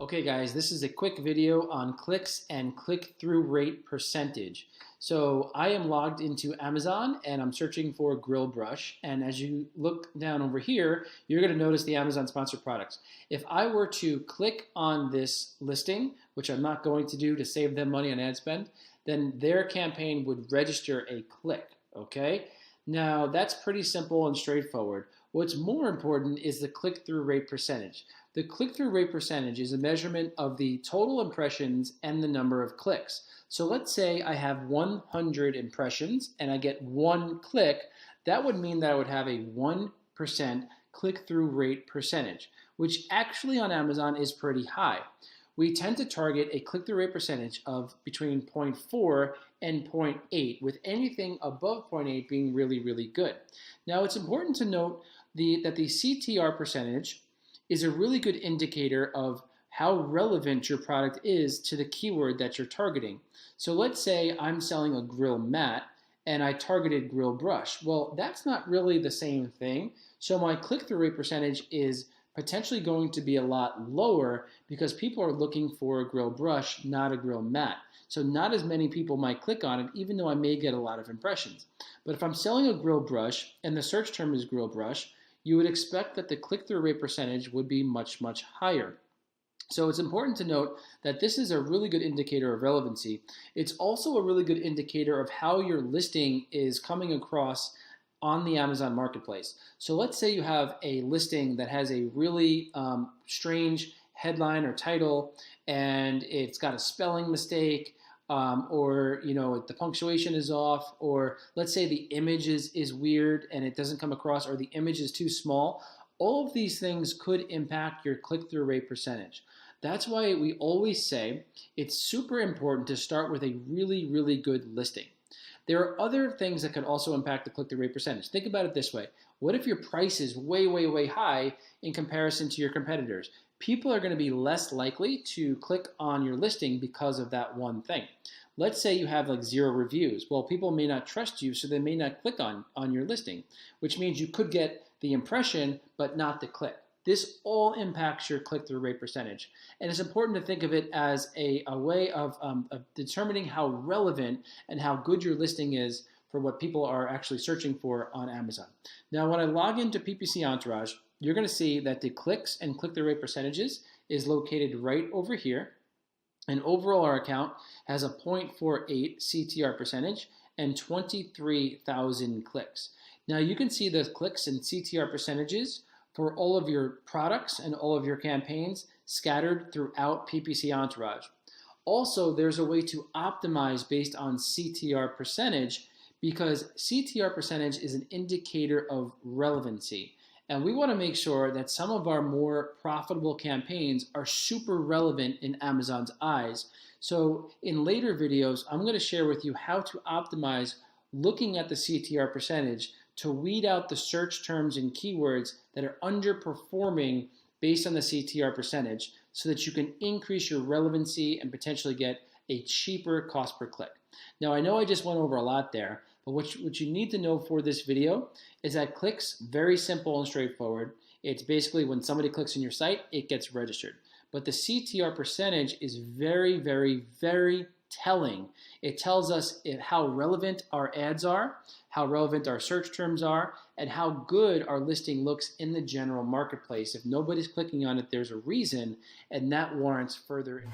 Okay guys, this is a quick video on clicks and click-through rate percentage. So I am logged into Amazon and I'm searching for grill brush, and as you look down over here, you're going to notice the Amazon sponsored products. If I were to click on this listing, which I'm not going to do to save them money on ad spend, then their campaign would register a click, okay? Now that's pretty simple and straightforward. What's more important is the click-through rate percentage. The click-through rate percentage is a measurement of the total impressions and the number of clicks. So let's say I have 100 impressions and I get 1 click. That would mean that I would have a 1% click-through rate percentage, which actually on Amazon is pretty high. We tend to target a click-through rate percentage of between 0.4 and 0.8, with anything above 0.8 being really, really good. Now it's important to note that the CTR percentage is a really good indicator of how relevant your product is to the keyword that you're targeting. So let's say I'm selling a grill mat and I targeted grill brush. Well, that's not really the same thing. So my click-through rate percentage is potentially going to be a lot lower because people are looking for a grill brush, not a grill mat. So not as many people might click on it, even though I may get a lot of impressions. But if I'm selling a grill brush and the search term is grill brush, you would expect that the click-through rate percentage would be much, much higher. So it's important to note that this is a really good indicator of relevancy. It's also a really good indicator of how your listing is coming across on the Amazon marketplace. So let's say you have a listing that has a really strange headline or title, and it's got a spelling mistake, or the punctuation is off, or let's say the image is weird and it doesn't come across, or the image is too small. All of these things could impact your click-through rate percentage. That's why we always say it's super important to start with a really, really good listing. There are other things that could also impact the click-through rate percentage. Think about it this way. What if your price is way, way, way high in comparison to your competitors? People are going to be less likely to click on your listing because of that one thing. Let's say you have like 0 reviews. Well, people may not trust you, so they may not click on your listing, which means you could get the impression but not the click. This all impacts your click-through rate percentage. And it's important to think of it as a way of determining how relevant and how good your listing is for what people are actually searching for on Amazon. Now, when I log into PPC Entourage, you're going to see that the clicks and click-through rate percentages is located right over here. And overall, our account has a 0.48 CTR percentage and 23,000 clicks. Now, you can see the clicks and CTR percentages for all of your products and all of your campaigns scattered throughout PPC Entourage. Also, there's a way to optimize based on CTR percentage, because CTR percentage is an indicator of relevancy. And we want to make sure that some of our more profitable campaigns are super relevant in Amazon's eyes. So in later videos, I'm going to share with you how to optimize looking at the CTR percentage to weed out the search terms and keywords that are underperforming based on the CTR percentage, so that you can increase your relevancy and potentially get a cheaper cost per click. Now, I know I just went over a lot there, but what you need to know for this video is that clicks, very simple and straightforward. It's basically when somebody clicks on your site, it gets registered. But the CTR percentage is very, very, very telling. It tells us how relevant our ads are, how relevant our search terms are, and how good our listing looks in the general marketplace. If nobody's clicking on it, there's a reason, and that warrants further.